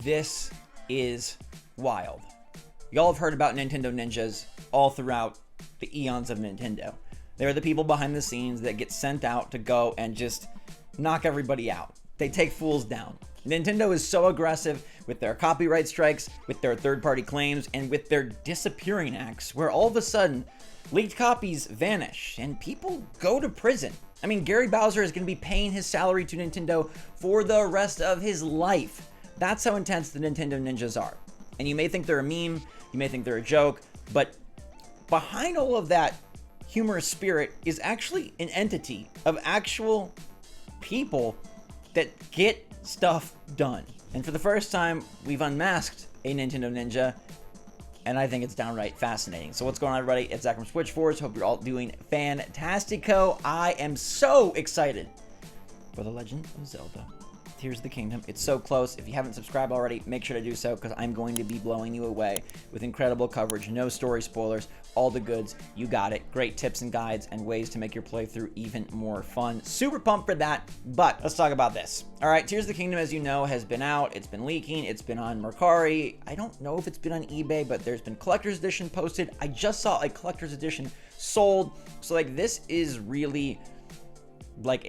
This is wild. Y'all have heard about Nintendo ninjas all throughout the eons of Nintendo. They're the people behind the scenes that get sent out to go and just knock everybody out. They take fools down. Nintendo is so aggressive with their copyright strikes, with their third-party claims, and with their disappearing acts, where all of a sudden, leaked copies vanish and people go to prison. I mean, Gary Bowser is going to be paying his salary to Nintendo for the rest of his life. That's how intense the Nintendo ninjas are. And you may think they're a meme, you may think they're a joke, but behind all of that humorous spirit is actually an entity of actual people that get stuff done. And for the first time, we've unmasked a Nintendo ninja, and I think it's downright fascinating. So what's going on, everybody? It's Zach from SwitchForce. Hope you're all doing fantastico. I am so excited for The Legend of Zelda Tears of the Kingdom. It's so close. If you haven't subscribed already, make sure to do so, because I'm going to be blowing you away with incredible coverage, no story spoilers, all the goods. You got it. Great tips and guides and ways to make your playthrough even more fun. Super pumped for that, but let's talk about this. All right, Tears of the Kingdom, as you know, has been out. It's been leaking. It's been on Mercari. I don't know if it's been on eBay, but there's been collector's edition posted. I just saw a collector's edition sold. So like, this is really like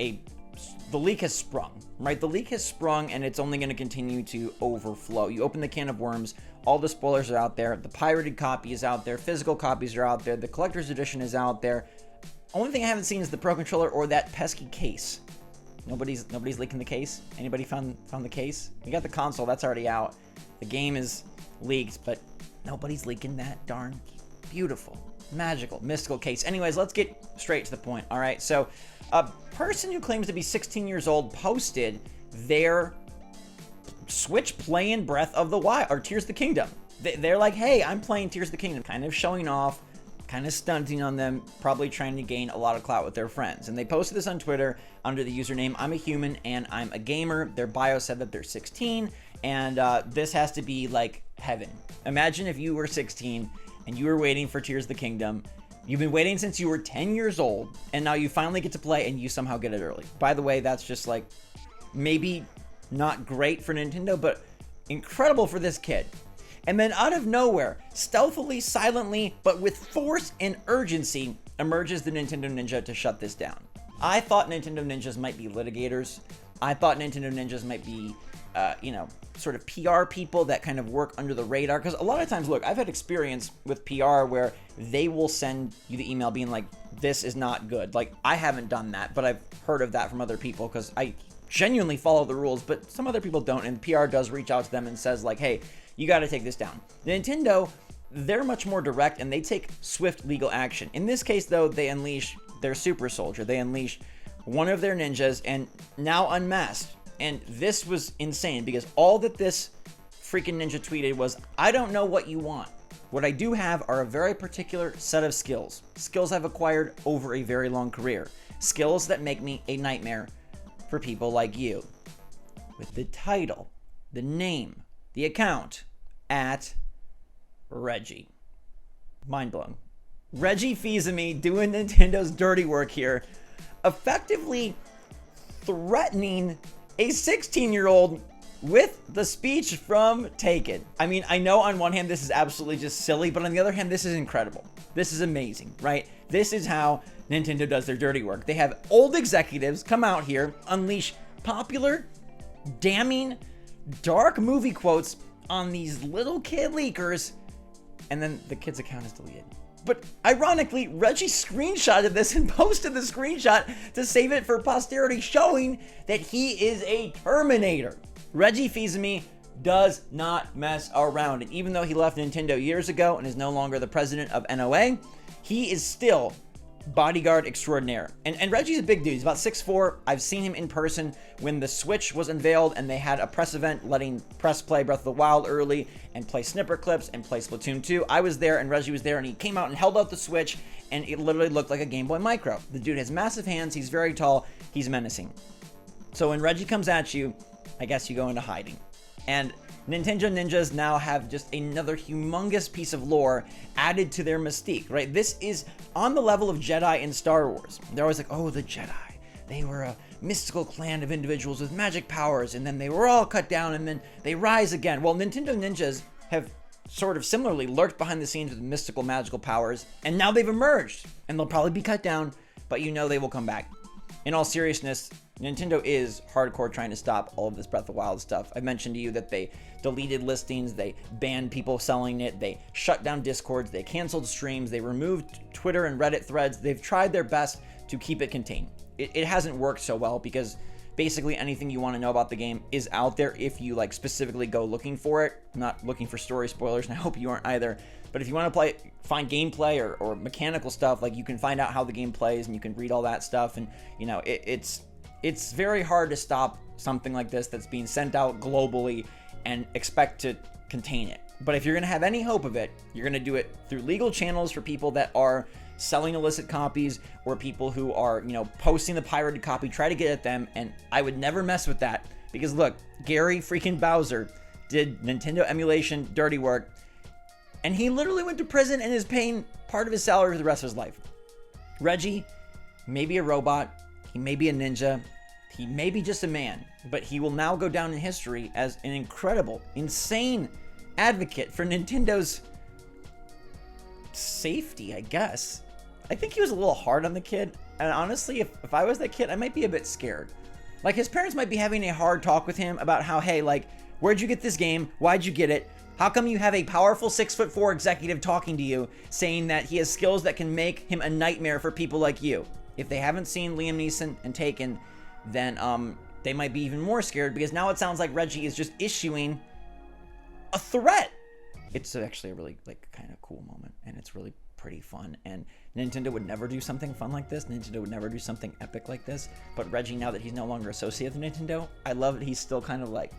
the leak has sprung, right? The leak has sprung, and it's only going to continue to overflow. You open the can of worms, all the spoilers are out there, the pirated copy is out there, physical copies are out there, the collector's edition is out there. Only thing I haven't seen is the Pro Controller or that pesky case. Nobody's leaking the case. Anybody found the case? We got the console, that's already out. The game is leaked, but nobody's leaking that darn beautiful, magical, mystical case. Anyways, let's get straight to the point. All right, so a person who claims to be 16 years old posted their Switch playing Breath of the Wild, or Tears of the Kingdom. They're like, hey, I'm playing Tears of the Kingdom, kind of showing off, kind of stunting on them, probably trying to gain a lot of clout with their friends. And they posted this on Twitter under the username, I'm a human and I'm a gamer. Their bio said that they're 16, and this has to be like heaven. Imagine if you were 16 and you were waiting for Tears of the Kingdom. You've been waiting since you were 10 years old, and now you finally get to play, and you somehow get it early. By the way, that's just like, maybe not great for Nintendo, but incredible for this kid. And then out of nowhere, stealthily, silently, but with force and urgency, emerges the Nintendo Ninja to shut this down. I thought Nintendo Ninjas might be litigators. I thought Nintendo Ninjas might be, sort of PR people that kind of work under the radar. Because a lot of times, look, I've had experience with PR where they will send you the email being like, this is not good. Like, I haven't done that, but I've heard of that from other people because I genuinely follow the rules, but some other people don't. And PR does reach out to them and says like, hey, you got to take this down. Nintendo, they're much more direct and they take swift legal action. In this case, though, they unleash their super soldier. They unleash one of their ninjas and now unmasked. And this was insane because all that this freaking ninja tweeted was, I don't know what you want. What I do have are a very particular set of skills. Skills I've acquired over a very long career. Skills that make me a nightmare for people like you. With the title, the name, the account, at Reggie. Mind blown. Reggie Fils-Aimé doing Nintendo's dirty work here, effectively threatening a 16-year-old with the speech from Taken. I mean, I know on one hand this is absolutely just silly, but on the other hand, this is incredible. This is amazing, right? This is how Nintendo does their dirty work. They have old executives come out here, unleash popular, damning, dark movie quotes on these little kid leakers, and then the kid's account is deleted. But ironically, Reggie screenshotted this and posted the screenshot to save it for posterity, showing that he is a Terminator. Reggie Fils-Aimé does not mess around. And even though he left Nintendo years ago and is no longer the president of NOA, he is still bodyguard extraordinaire. And Reggie's a big dude. He's about 6'4". I've seen him in person when the Switch was unveiled and they had a press event letting press play Breath of the Wild early and play snipper clips and play Splatoon 2. I was there and Reggie was there and he came out and held out the Switch and it literally looked like a Game Boy Micro. The dude has massive hands. He's very tall. He's menacing. So when Reggie comes at you, I guess you go into hiding. And Nintendo Ninjas now have just another humongous piece of lore added to their mystique, right? This is on the level of Jedi in Star Wars. They're always like, oh, the Jedi. They were a mystical clan of individuals with magic powers, and then they were all cut down, and then they rise again. Well, Nintendo ninjas have sort of similarly lurked behind the scenes with mystical magical powers, and now they've emerged, and they'll probably be cut down, but you know they will come back. In all seriousness, Nintendo is hardcore trying to stop all of this Breath of the Wild stuff. I mentioned to you that they deleted listings, they banned people selling it, they shut down Discords, they canceled streams, they removed Twitter and Reddit threads. They've tried their best to keep it contained. It hasn't worked so well because basically anything you want to know about the game is out there if you like specifically go looking for it. I'm not looking for story spoilers, and I hope you aren't either. But if you want to find gameplay or mechanical stuff, like you can find out how the game plays and you can read all that stuff. And you know, it's very hard to stop something like this that's being sent out globally and expect to contain it. But if you're going to have any hope of it, you're going to do it through legal channels for people that are selling illicit copies or people who are, you know, posting the pirated copy, try to get at them. And I would never mess with that because look, Gary freaking Bowser did Nintendo emulation dirty work, and he literally went to prison and is paying part of his salary for the rest of his life. Reggie may be a robot, he may be a ninja, he may be just a man, but he will now go down in history as an incredible, insane advocate for Nintendo's safety, I guess. I think he was a little hard on the kid, and honestly, if I was that kid, I might be a bit scared. Like, his parents might be having a hard talk with him about how, hey, like, where'd you get this game? Why'd you get it? How come you have a powerful 6'4" executive talking to you, saying that he has skills that can make him a nightmare for people like you? If they haven't seen Liam Neeson and Taken, then they might be even more scared because now it sounds like Reggie is just issuing a threat. It's actually a really kind of cool moment, and it's really pretty fun. And Nintendo would never do something fun like this. Nintendo would never do something epic like this. But Reggie, now that he's no longer associated with Nintendo, I love that he's still kind of like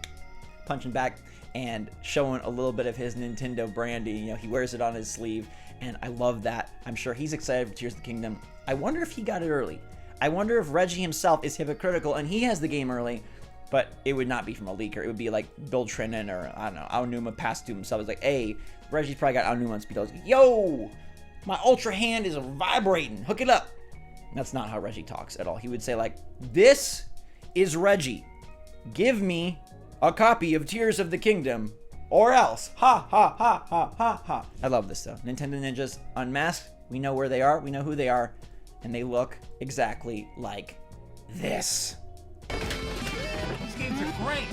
punching back and showing a little bit of his Nintendo branding. You know, he wears it on his sleeve, and I love that. I'm sure he's excited for Tears of the Kingdom. I wonder if he got it early. I wonder if Reggie himself is hypocritical and he has the game early, but it would not be from a leaker. It would be like Bill Trinan or, I don't know, Aonuma passed to himself. It's like, hey, Reggie's probably got Aonuma on speed. I was like, yo, my Ultra hand is vibrating. Hook it up. That's not how Reggie talks at all. He would say like, this is Reggie. Give me a copy of Tears of the Kingdom or else. Ha, ha, ha, ha, ha, ha. I love this though. Nintendo Ninjas unmasked. We know where they are. We know who they are. And they look exactly like this. These games are great.